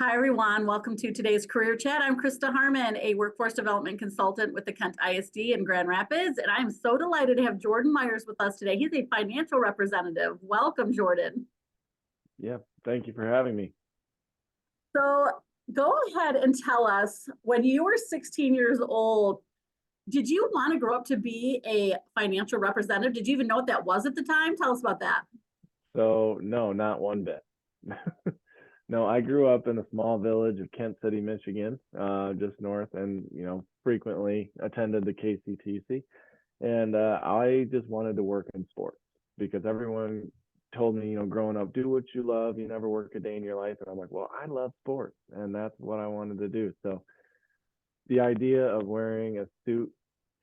Hi, everyone. Welcome to today's Career Chat. I'm Krista Harmon, a workforce development consultant with the Kent ISD in Grand Rapids, and I'm so delighted to have Jordan Meyers with us today. He's a financial representative. Welcome, Jordan. Yeah, thank you for having me. So go ahead and tell us, when you were 16 years old, did you want to grow up to be a financial representative? Did you even know what that was at the time? Tell us about that. So, no, not one bit. No, I grew up in a small village of Kent City, Michigan, just north, and frequently attended the KCTC. And I just wanted to work in sports because everyone told me, growing up, do what you love. You never work a day in your life. And I'm like, well, I love sports, and that's what I wanted to do. So the idea of wearing a suit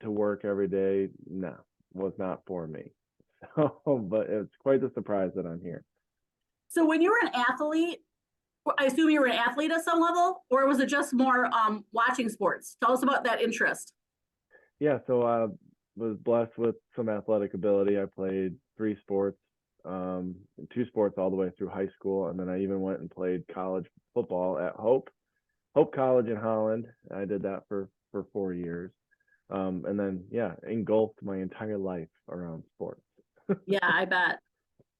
to work every day, no, was not for me. So, but it's quite a surprise that I'm here. So when you were an athlete, I assume you were an athlete at some level, or was it just more watching sports? Tell us about that interest. Yeah, so I was blessed with some athletic ability. I played three sports, two sports all the way through high school, and then I even went and played college football at Hope College in Holland. I did that for 4 years, and then engulfed my entire life around sports. Yeah, I bet.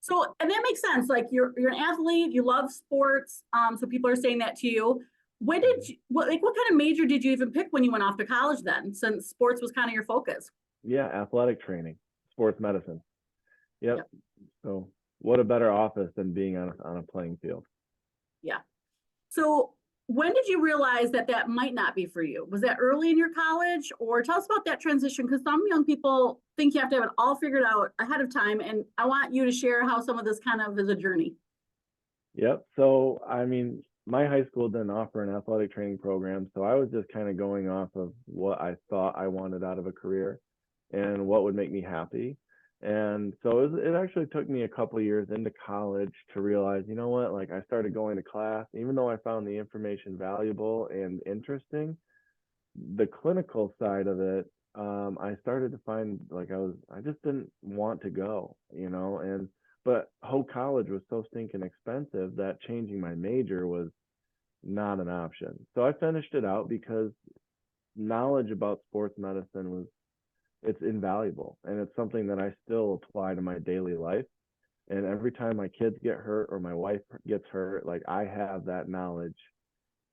So, and that makes sense. Like you're an athlete, you love sports. So people are saying that to you. When did you what kind of major did you even pick when you went off to college then, since sports was kind of your focus? Yeah, athletic training, sports medicine. Yep. Yep. So what a better office than being on a playing field. Yeah. So when did you realize that that might not be for you? Was that early in your college, or tell us about that transition? Because some young people think you have to have it all figured out ahead of time. And I want you to share how some of this kind of is a journey. Yep. So, I mean, my high school didn't offer an athletic training program. So I was just kind of going off of what I thought I wanted out of a career and what would make me happy. And so it actually took me a couple of years into college to realize, you know what, like I started going to class, even though I found the information valuable and interesting, the clinical side of it, I started to find like I just didn't want to go, and but Hope College was so stinking expensive that changing my major was not an option. So I finished it out because knowledge about sports medicine it's invaluable, and it's something that I still apply to my daily life. And every time my kids get hurt or my wife gets hurt, like I have that knowledge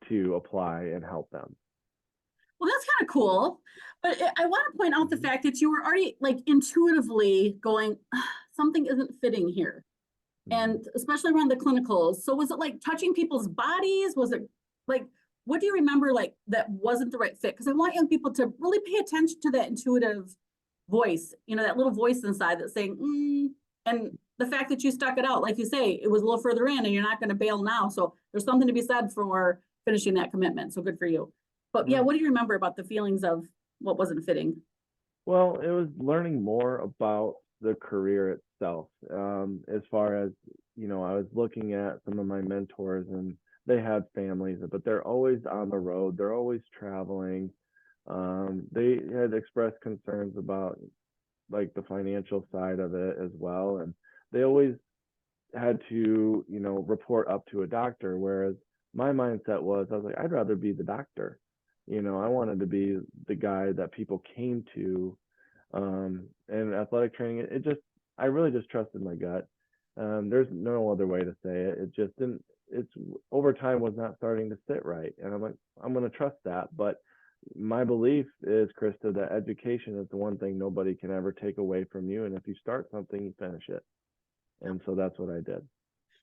to apply and help them. Well, that's kind of cool. But I want to point out the fact that you were already like intuitively going, something isn't fitting here. Mhm. And especially around the clinicals. So was it like touching people's bodies? Was it like, what do you remember like that wasn't the right fit? Because I want young people to really pay attention to that intuitive voice, that little voice inside that's saying, and the fact that you stuck it out, like you say, it was a little further in and you're not going to bail now. So there's something to be said for finishing that commitment. So good for you. But yeah, Yeah. what do you remember about the feelings of what wasn't fitting? Well, it was learning more about the career itself. As far as, I was looking at some of my mentors and they had families, but they're always on the road. They're always traveling. They had expressed concerns about like the financial side of it as well. And they always had to, report up to a doctor. Whereas my mindset was, I was like, I'd rather be the doctor. I wanted to be the guy that people came to. And athletic training, I really just trusted my gut. There's no other way to say it. It just didn't, it's over time was not starting to sit right. And I'm like, I'm going to trust that. But my belief is, Krista, that education is the one thing nobody can ever take away from you. And if you start something, you finish it. And so that's what I did.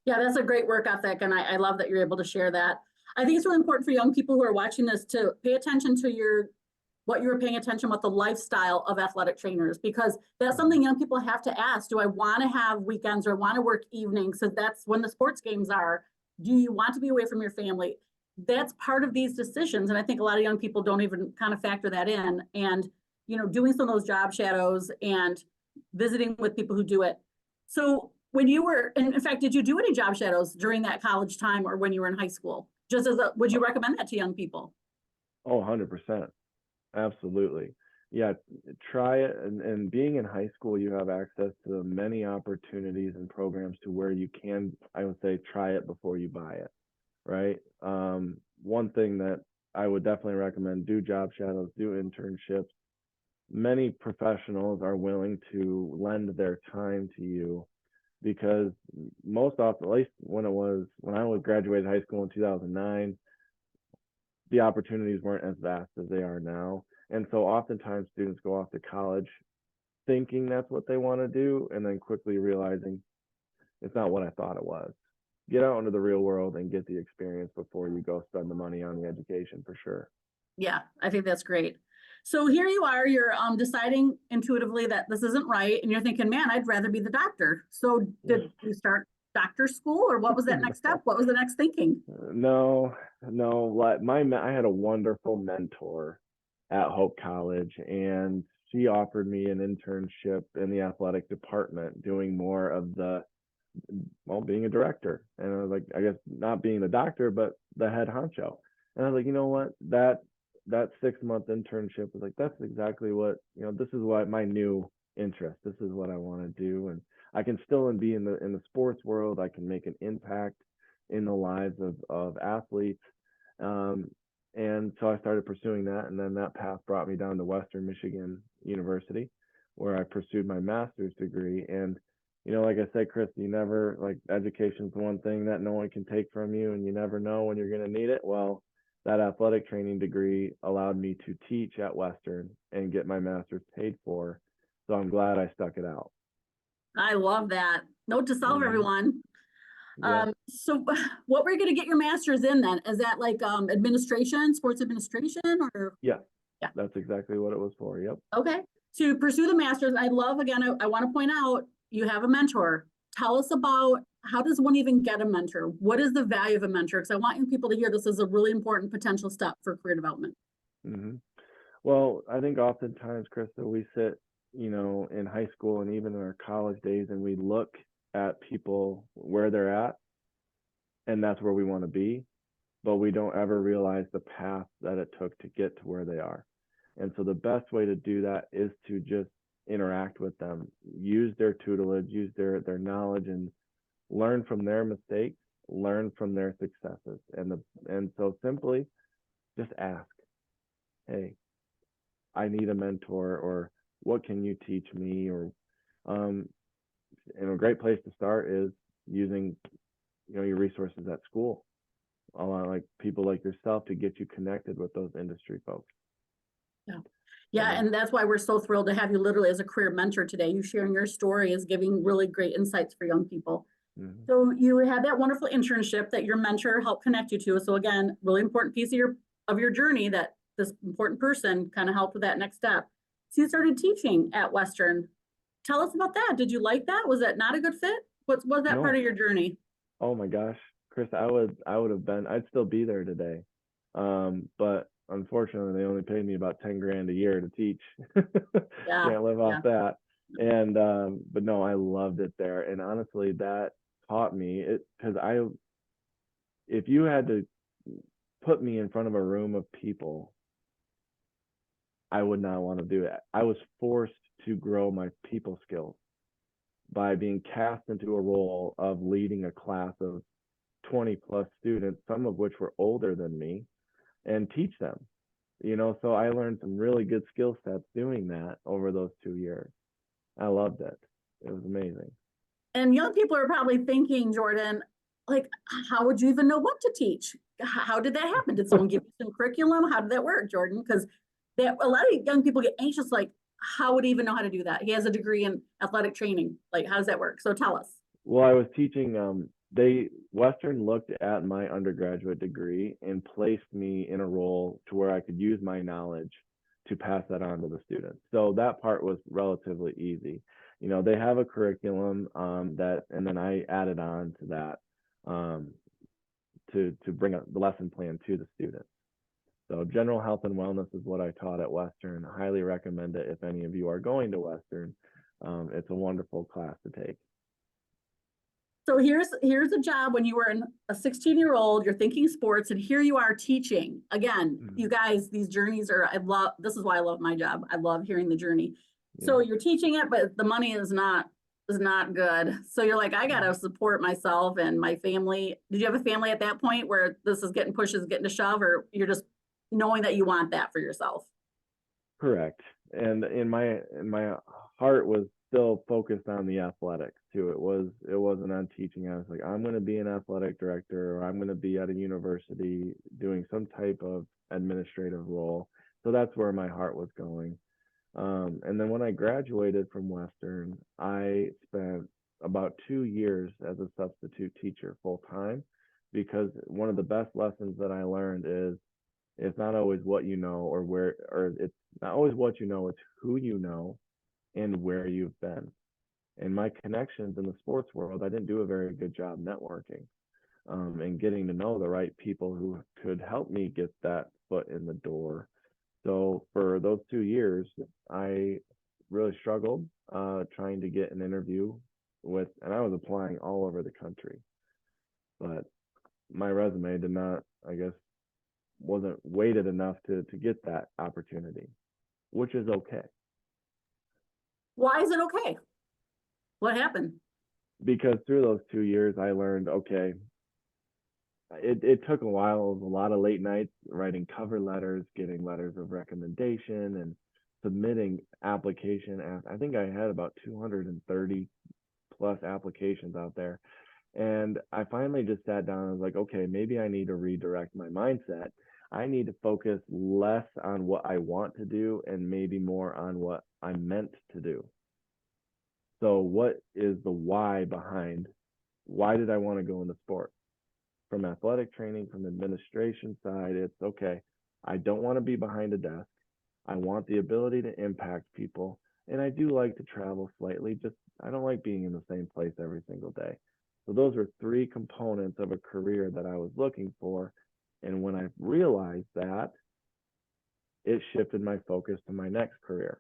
Yeah, that's a great work ethic. And I love that you're able to share that. I think it's really important for young people who are watching this to pay attention to what you were paying attention with the lifestyle of athletic trainers, because that's something young people have to ask. Do I want to have weekends or want to work evenings? So that's when the sports games are. Do you want to be away from your family? That's part of these decisions. And I think a lot of young people don't even kind of factor that in. And, doing some of those job shadows and visiting with people who do it. So when you were, in fact, did you do any job shadows during that college time or when you were in high school? Would you recommend that to young people? Oh, 100%. Absolutely. Yeah, try it. And being in high school, you have access to many opportunities and programs to where you can, I would say, try it before you buy it. right? One thing that I would definitely recommend: do job shadows, do internships. Many professionals are willing to lend their time to you because most often, at least when I was graduated high school in 2009, the opportunities weren't as vast as they are now. And so oftentimes students go off to college thinking that's what they want to do and then quickly realizing it's not what I thought it was. Get out into the real world and get the experience before you go spend the money on the education, for sure. Yeah, I think that's great. So here you are, you're deciding intuitively that this isn't right, and you're thinking, man, I'd rather be the doctor. So did you start doctor school, or what was that next step? What was the next thinking? No, no. Like I had a wonderful mentor at Hope College, and she offered me an internship in the athletic department, doing more of being a director. And I was like, I guess not being the doctor, but the head honcho. And I was like, you know what? That 6-month internship was like, that's exactly what, this is what my new interest. This is what I want to do. And I can still be in the sports world. I can make an impact in the lives of athletes. And so I started pursuing that. And then that path brought me down to Western Michigan University, where I pursued my master's degree. And like I said, Chris, education's the one thing that no one can take from you, and you never know when you're going to need it. Well, that athletic training degree allowed me to teach at Western and get my master's paid for. So I'm glad I stuck it out. I love that. Note to self, everyone. Yeah. So what were you going to get your master's in then? Is that like administration, sports administration, or? Yeah, Yeah. that's exactly what it was for. Yep. Okay. To pursue the master's, I love, again, I want to point out, you have a mentor. Tell us about, how does one even get a mentor? What is the value of a mentor? Because I want you people to hear this is a really important potential step for career development. Well, I think oftentimes, Krista, we sit, in high school and even in our college days, and we look at people where they're at, and that's where we want to be, but we don't ever realize the path that it took to get to where they are. And so the best way to do that is to just interact with them, use their tutelage, use their knowledge, and learn from their mistakes, learn from their successes. And so simply just ask, hey, I need a mentor, or what can you teach me? Or and a great place to start is using your resources at school, like people like yourself, to get you connected with those industry folks. Yeah, and that's why we're so thrilled to have you literally as a career mentor today. You sharing your story is giving really great insights for young people. So you had that wonderful internship that your mentor helped connect you to. So again, really important piece of your journey, that this important person kind of helped with that next step. So you started teaching at Western. Tell us about that. Did you like that? Was that not a good fit? What was that part of your journey? Oh my gosh, Chris, I'd still be there today. But unfortunately, they only paid me about 10 grand a year to teach. Can't live off that. And but no, I loved it there. And honestly, that taught me it, because if you had to put me in front of a room of people, I would not want to do it. I was forced to grow my people skills by being cast into a role of leading a class of 20 plus students, some of which were older than me, and teach them. So I learned some really good skill sets doing that over those 2 years. I loved it. It was amazing. And young people are probably thinking, Jordan, like, how would you even know what to teach? How did that happen? Did someone give you some curriculum? How did that work, Jordan? Because a lot of young people get anxious, like, how would he even know how to do that? He has a degree in athletic training. Like, how does that work? So tell us. Well, I was teaching, Western looked at my undergraduate degree and placed me in a role to where I could use my knowledge to pass that on to the students. So that part was relatively easy. They have a curriculum and then I added on to that to bring the lesson plan to the students. So general health and wellness is what I taught at Western. I highly recommend it if any of you are going to Western. It's a wonderful class to take. So here's a job when you were a 16-year-old, you're thinking sports, and here you are teaching. Again, you guys, these journeys this is why I love my job. I love hearing the journey. So you're teaching it, but the money is not is not good. So you're like, I gotta support myself and my family. Did you have a family at that point where this is getting pushed, is getting to shove, or you're just knowing that you want that for yourself? Correct. And in my heart was still focused on the athletics too. It wasn't on teaching. I was like, I'm going to be an athletic director, or I'm going to be at a university doing some type of administrative role. So that's where my heart was going. And then when I graduated from Western, I spent about 2 years as a substitute teacher full time, because one of the best lessons that I learned is it's not always what you know or where, or it's not always what you know, it's who you know and where you've been. And my connections in the sports world, I didn't do a very good job networking, and getting to know the right people who could help me get that foot in the door. So for those 2 years, I really struggled trying to get an interview with, and I was applying all over the country, but my resume did not, I guess, wasn't weighted enough to get that opportunity, which is okay. Why is it okay? What happened? Because through those 2 years, I learned, okay, it took a while. It was a lot of late nights writing cover letters, getting letters of recommendation, and submitting application. I think I had about 230 plus applications out there. And I finally just sat down and was like, okay, maybe I need to redirect my mindset. I need to focus less on what I want to do and maybe more on what I'm meant to do. So, what is the why behind why did I want to go into sport? From athletic training, from administration side, it's okay. I don't want to be behind a desk. I want the ability to impact people. And I do like to travel slightly, just I don't like being in the same place every single day. So those are three components of a career that I was looking for. And when I realized that, it shifted my focus to my next career.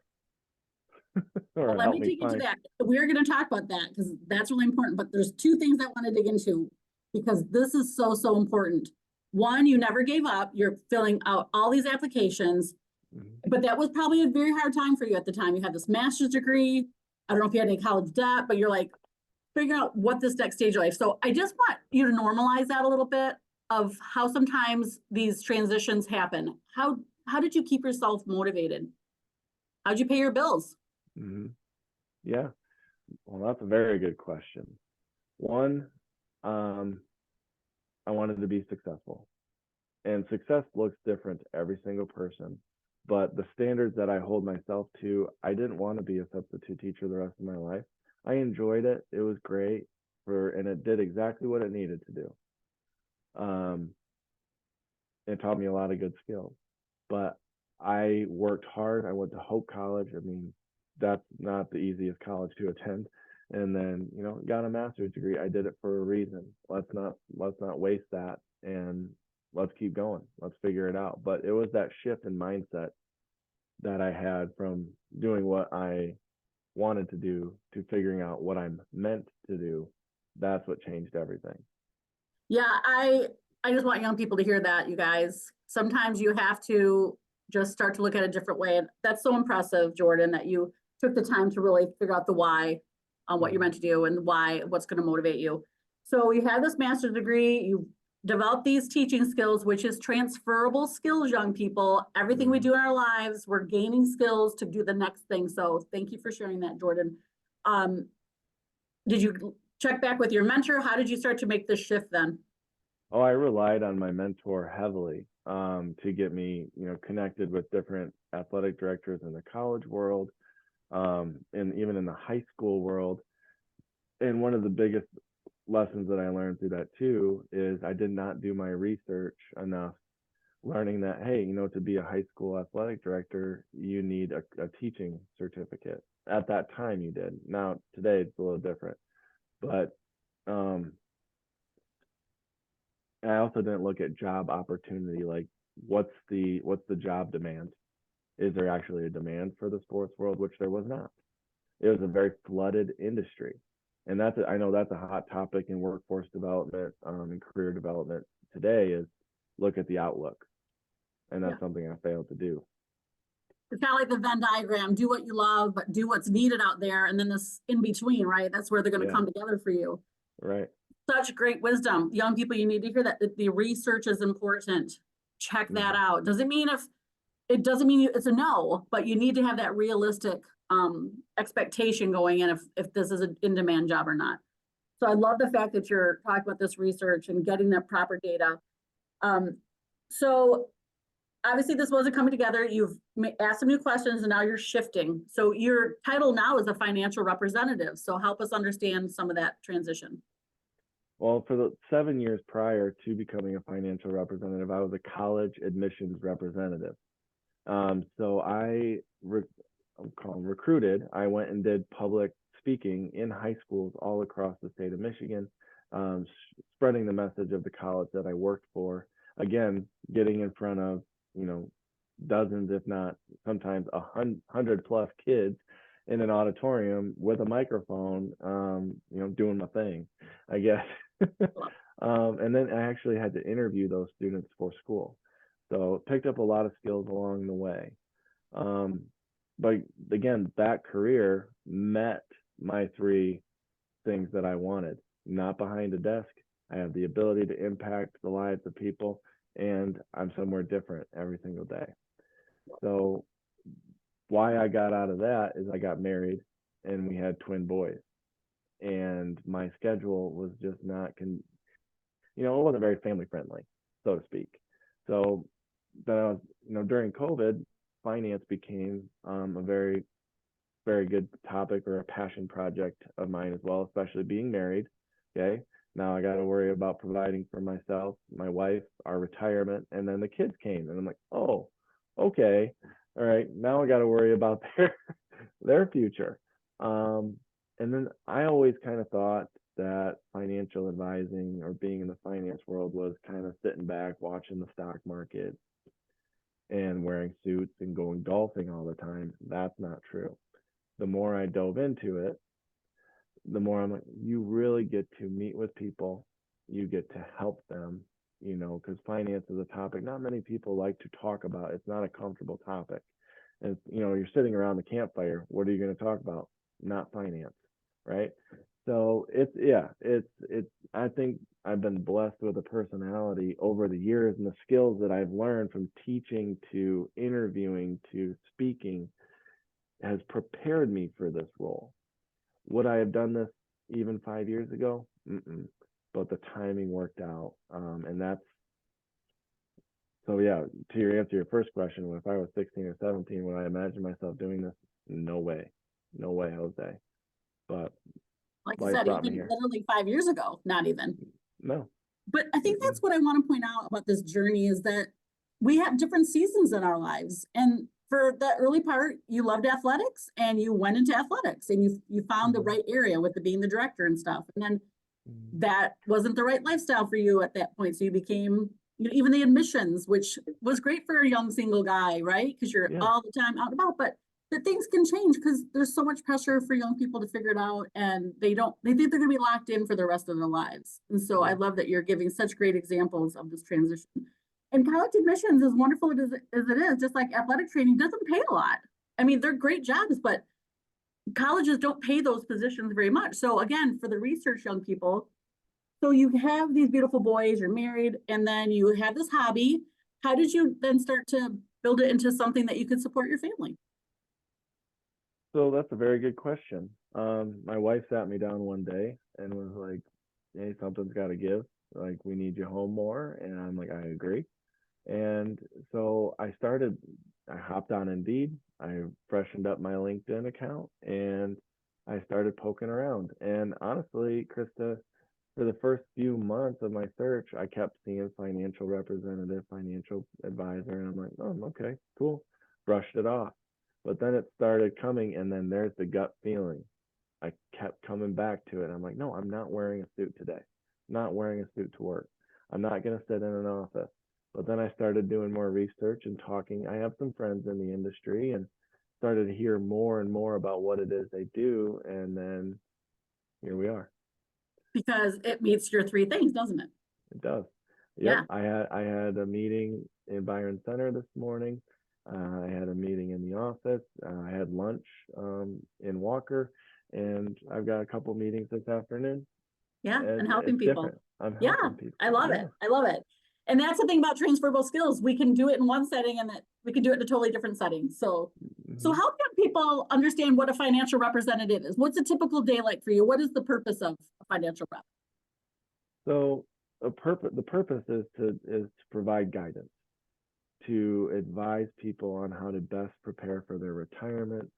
Well, Or let helped me me dig into find. that. We're going to talk about that because that's really important. But there's two things I want to dig into because this is so, so important. One, you never gave up. You're filling out all these applications, Mhm. but that was probably a very hard time for you at the time. You had this master's degree. I don't know if you had any college debt, but you're like, figure out what this next stage of life. So I just want you to normalize that a little bit of how sometimes these transitions happen. How did you keep yourself motivated? How'd you pay your bills? Mhm. Yeah. Well, that's a very good question. One, um, I wanted to be successful. And success looks different to every single person. But the standards that I hold myself to, I didn't want to be a substitute teacher the rest of my life. I enjoyed it. It was great and it did exactly what it needed to do. Um, it taught me a lot of good skills. But I worked hard. I went to Hope College. I mean, that's not the easiest college to attend. And then, got a master's degree. I did it for a reason. Let's not waste that, and let's keep going. Let's figure it out. But it was that shift in mindset that I had from doing what I wanted to do to figuring out what I'm meant to do. That's what changed everything. Yeah, I just want young people to hear that, you guys. Sometimes you have to just start to look at a different way. And that's so impressive, Jordan, that you took the time to really figure out the why on what you're meant to do and why, what's going to motivate you. So you have this master's degree, you develop these teaching skills, which is transferable skills, young people. Everything we do in our lives, we're gaining skills to do the next thing. So thank you for sharing that, Jordan. Did you check back with your mentor? How did you start to make this shift then? Oh, I relied on my mentor heavily to get me, connected with different athletic directors in the college world, and even in the high school world. And one of the biggest lessons that I learned through that too is I did not do my research enough, learning that, hey, to be a high school athletic director, you need a teaching certificate. At that time, you did. Now, today, it's a little different. But um, I also didn't look at job opportunity, like what's the job demand? Is there actually a demand for the sports world? Which there was not. It was a very flooded industry. And I know that's a hot topic in workforce development, and career development today, is look at the outlook. And that's Yeah. something I failed to do. It's kind of like the Venn diagram, do what you love, but do what's needed out there. And then this in between, right? That's where they're going to Yeah, come together for you. right. Such great wisdom. Young people, you need to hear that the research is important. Check that out. It doesn't mean it's a no, but you need to have that realistic expectation going in if this is an in-demand job or not. So I love the fact that you're talking about this research and getting that proper data. So obviously this wasn't coming together. You've asked some new questions and now you're shifting. So your title now is a financial representative. So help us understand some of that transition. Well, for the 7 years prior to becoming a financial representative, I was a college admissions representative. So I'm called recruited. I went and did public speaking in high schools all across the state of Michigan, spreading the message of the college that I worked for. Again, getting in front of, dozens, if not sometimes 100+ kids in an auditorium with a microphone, doing my thing, I guess. And then I actually had to interview those students for school. So picked up a lot of skills along the way. But again, that career met my three things that I wanted. Not behind a desk. I have the ability to impact the lives of people, and I'm somewhere different every single day. So why I got out of that is I got married and we had twin boys. And my schedule was just not, it wasn't very family friendly, so to speak. So then I was, during COVID, finance became a very, very good topic or a passion project of mine as well, especially being married. Okay. Now I got to worry about providing for myself, my wife, our retirement, and then the kids came, and I'm like, oh, okay, all right. Now I got to worry about their future. And then I always kind of thought that financial advising or being in the finance world was kind of sitting back, watching the stock market and wearing suits and going golfing all the time. That's not true. The more I dove into it, the more I'm like, you really get to meet with people, you get to help them, because finance is a topic not many people like to talk about. It's not a comfortable topic. And, you're sitting around the campfire. What are you going to talk about? Not finance, right? So I think I've been blessed with a personality over the years, and the skills that I've learned from teaching to interviewing to speaking has prepared me for this role. Would I have done this even 5 years ago? But the timing worked out. And that's, so yeah, to answer your first question, if I was 16 or 17, would I imagine myself doing this? No way. No way, Jose. But like I said, even literally 5 years ago, not even. No. But I think that's what I want to point out about this journey is that we have different seasons in our lives. And for the early part, you loved athletics and you went into athletics and you found the right area with being the director and stuff. And then that wasn't the right lifestyle for you at that point. So you became, even the admissions, which was great for a young single guy, right? Because you're all the time out and about, but that things can change because there's so much pressure for young people to figure it out, and they think they're going to be locked in for the rest of their lives. And so I love that you're giving such great examples of this transition. And college admissions, as wonderful as it is, just like athletic training, doesn't pay a lot. I mean, they're great jobs, but colleges don't pay those positions very much. So again, for the research young people, so you have these beautiful boys, you're married, and then you have this hobby. How did you then start to build it into something that you could support your family? So that's a very good question. My wife sat me down one day and was like, hey, something's got to give. Like, we need you home more. And I'm like, I agree. And so I hopped on Indeed. I freshened up my LinkedIn account and I started poking around. And honestly, Krista, for the first few months of my search, I kept seeing financial representative, financial advisor. And I'm like, oh, okay, cool. Brushed it off. But then it started coming, and then there's the gut feeling. I kept coming back to it. I'm like, no, I'm not wearing a suit today. Not wearing a suit to work. I'm not going to sit in an office. But then I started doing more research and talking. I have some friends in the industry and started to hear more and more about what it is they do. And then here we are. Because it meets your three things, doesn't it? It does. Yep. Yeah. I had a meeting in Byron Center this morning. I had a meeting in the office. I had lunch in Walker, and I've got a couple meetings this afternoon. Yeah, and helping It's people. different. I'm Yeah, helping people. I love it. Yeah. I love it. And that's the thing about transferable skills. We can do it in one setting and that we can do it in a totally different setting. So Mhm. help young people understand what a financial representative is. What's a typical day like for you? What is the purpose of a financial rep? So the purpose is to provide guidance, to advise people on how to best prepare for their retirement,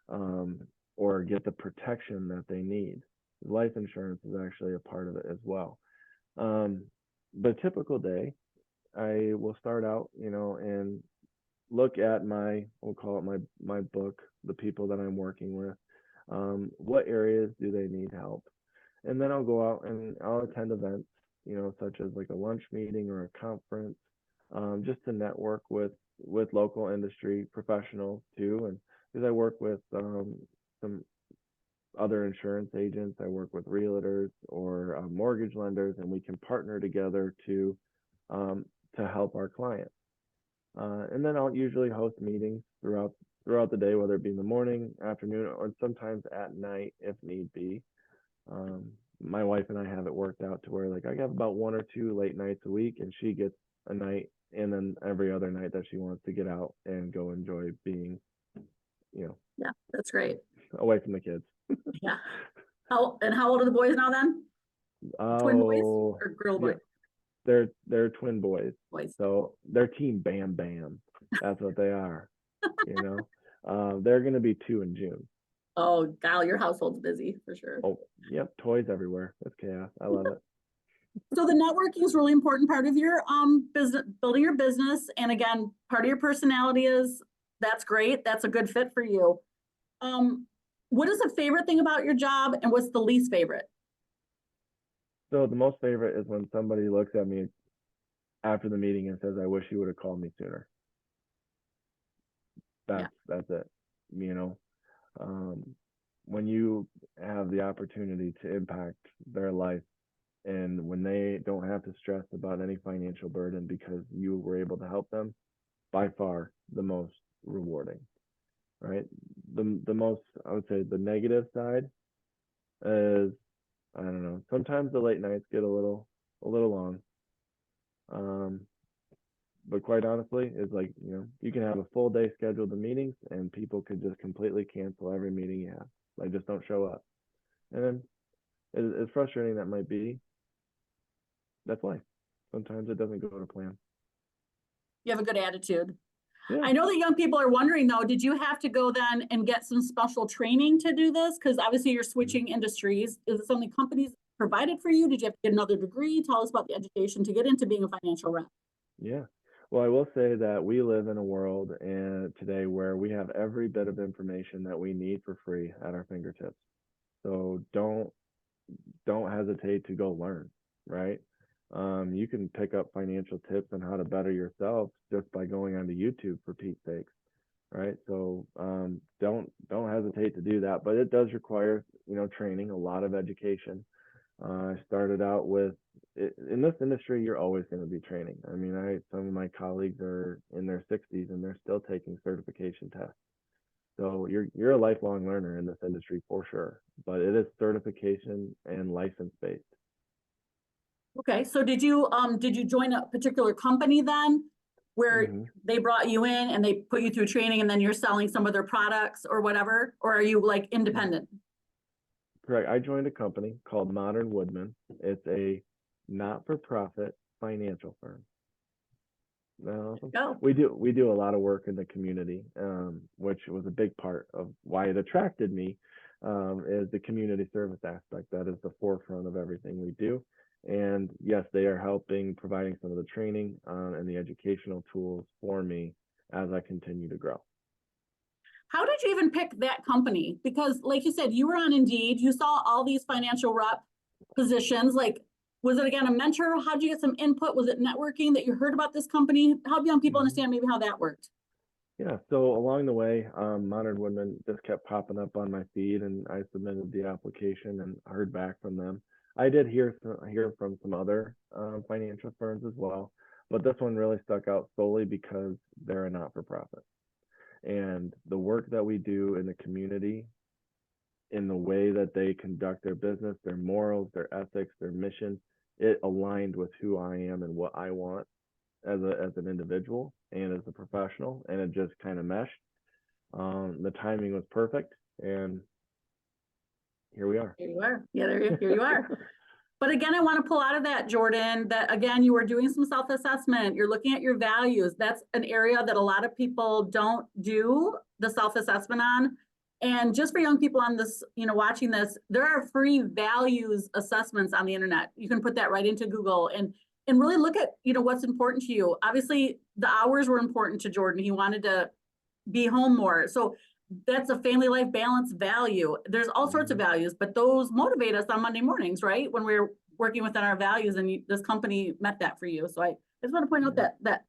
um, or get the protection that they need. Life insurance is actually a part of it as well. Um, the typical day, I will start out, and look at we'll call it my book, the people that I'm working with. What areas do they need help? And then I'll go out and I'll attend events, such as like a lunch meeting or a conference, just to network with local industry professionals too. And because I work with some other insurance agents, I work with realtors or mortgage lenders, and we can partner together um, to help our clients. And then I'll usually host meetings throughout the day, whether it be in the morning, afternoon, or sometimes at night if need be. Um, my wife and I have it worked out to where like I have about 1 or 2 late nights a week, and she gets a night, and then every other night that she wants to get out and go enjoy being, Yeah, that's great. away from the kids. Yeah. How old are the boys now then? Twin boys Oh, or girl yeah, boys? they're twin boys, Boys. so they're Team Bam Bam. That's what they are. You know, they're gonna be 2 in June. Oh, Kyle, your household's busy for sure. Oh, yep, toys everywhere. It's chaos. I love it. So the networking is really important part of your business, building your business. And again, part of your personality is that's great. That's a good fit for you. Um, what is the favorite thing about your job and what's the least favorite? So the most favorite is when somebody looks at me after the meeting and says, "I wish you would have called me sooner." Yeah. That's it. You know, um, when you have the opportunity to impact their life, and when they don't have to stress about any financial burden because you were able to help them, by far the most rewarding, right? The most, I would say, the negative side is, I don't know, sometimes the late nights get a little long. Um, but quite honestly, it's like, you can have a full day scheduled of meetings and people could just completely cancel every meeting you have. Like, just don't show up. And then, as frustrating that might be, that's life. Sometimes it doesn't go to plan. You have a good attitude. Yeah. I know that young people are wondering though, did you have to go then and get some special training to do this? Because obviously you're switching industries. Is it something companies provided for you? Did you have to get another degree? Tell us about the education to get into being a financial rep. Yeah. Well, I will say that we live in a world and today where we have every bit of information that we need for free at our fingertips. So don't hesitate to go learn, right? You can pick up financial tips on how to better yourself just by going onto YouTube, for Pete's sakes, right? So don't hesitate to do that, but it does require training, a lot of education. I started out with in this industry, you're always going to be training. I mean, some of my colleagues are in their 60s and they're still taking certification tests. So you're a lifelong learner in this industry for sure, but it is certification and license based. Okay, so did you join a particular company then where Hmm. they brought you in and they put you through training and then you're selling some of their products or whatever? Or are you like independent? Correct. I joined a company called Modern Woodman. It's a not-for-profit financial firm. Go. We do a lot of work in the community, which was a big part of why it attracted me, is the community service aspect. That is the forefront of everything we do. And yes, they are helping providing some of the training and the educational tools for me as I continue to grow. How did you even pick that company? Because like you said, you were on Indeed, you saw all these financial rep positions. Like, was it again a mentor? How did you get some input? Was it networking that you heard about this company? Help young people Mhm. understand maybe how that worked. Yeah, so along the way, Modern Woodman just kept popping up on my feed, and I submitted the application and heard back from them. I did hear from some other financial firms as well, but this one really stuck out solely because they're a not-for-profit. And the work that we do in the community, in the way that they conduct their business, their morals, their ethics, their mission, it aligned with who I am and what I want as an individual and as a professional, and it just kind of meshed. The timing was perfect, and here we are. Here you are. Yeah, here you are. But again, I want to pull out of that, Jordan, that again, you were doing some self-assessment. You're looking at your values. That's an area that a lot of people don't do the self-assessment on. And just for young people on this, watching this, there are free values assessments on the internet. You can put that right into Google and really look at, what's important to you. Obviously, the hours were important to Jordan. He wanted to be home more. So that's a family life balance value. There's all sorts of values, but those motivate us on Monday mornings, right? When we're working within our values, and this company met that for you. So I just want to point out that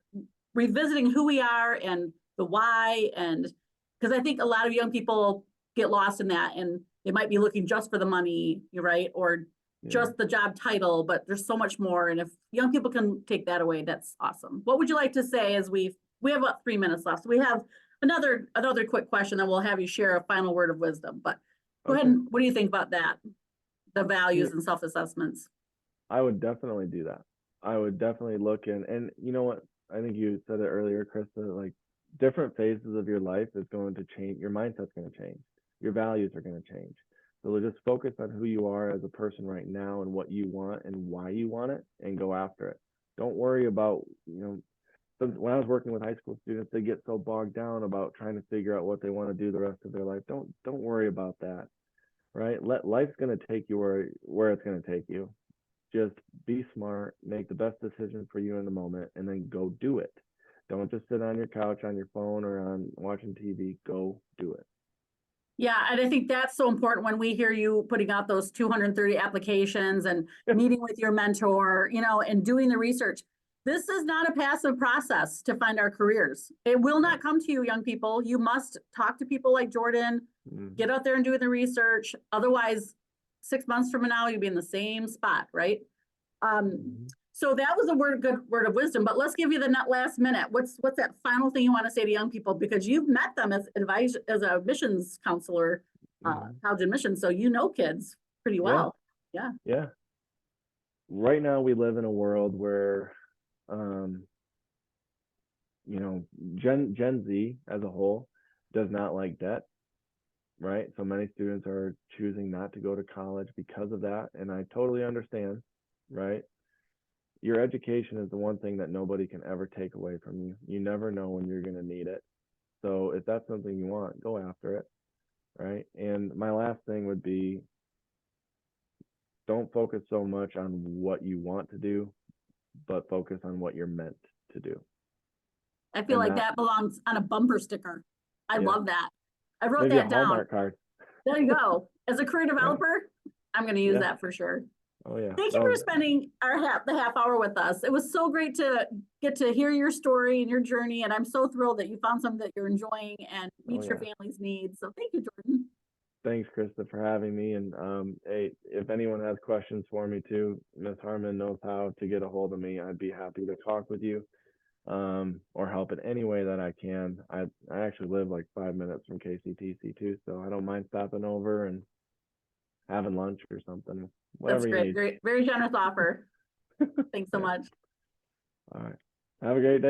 revisiting who we are and the why, and because I think a lot of young people get lost in that, and they might be looking just for the money, right? Or just the job title, but there's so much more. And if young people can take that away, that's awesome. What would you like to say as we have about 3 minutes left? So we have another quick question, then we'll have you share a final word of wisdom. But go ahead. And what do you think about that? The values and self-assessments. I would definitely do that. I would definitely look and you know what? I think you said it earlier, Krista, like different phases of your life is going to change. Your mindset's going to change. Your values are going to change. So just focus on who you are as a person right now and what you want and why you want it, and go after it. Don't worry about, when I was working with high school students, they get so bogged down about trying to figure out what they want to do the rest of their life. Don't worry about that, right? Life's going to take you where it's going to take you. Just be smart, make the best decision for you in the moment, and then go do it. Don't just sit on your couch, on your phone, or on watching TV. Go do it. Yeah, and I think that's so important when we hear you putting out those 230 applications and meeting with your mentor, and doing the research. This is not a passive process to find our careers. It will not come to you, young people. You must talk to people like Jordan, get out there and do the research. Otherwise, 6 months from now, you'll be in the same spot, right? So that was a good word of wisdom, but let's give you the last minute. What's that final thing you want to say to young people? Because you've met them as a missions counselor, college admissions, so kids pretty well. Yeah. Right now we live in a world where Gen Z as a whole does not like debt, right? So many students are choosing not to go to college because of that, and I totally understand, right? Your education is the one thing that nobody can ever take away from you. You never know when you're going to need it. So if that's something you want, go after it, right? And my last thing would be, don't focus so much on what you want to do, but focus on what you're meant to do. I feel like that belongs on a bumper sticker. I love that. I wrote that down. Hallmark card. There you go. As a career developer, I'm going to use that for sure. Oh yeah. Thank you for spending the half hour with us. It was so great to get to hear your story and your journey, and I'm so thrilled that you found something that you're enjoying and meets your family's needs. So thank you, Jordan. Thanks, Krista, for having me. And hey, if anyone has questions for me too, Ms. Harmon knows how to get a hold of me. I'd be happy to talk with you, or help in any way that I can. I actually live like 5 minutes from KCTC too, so I don't mind stopping over and having lunch or something. Whatever. That's great. Very generous offer. Thanks so much. All right. Have a great day.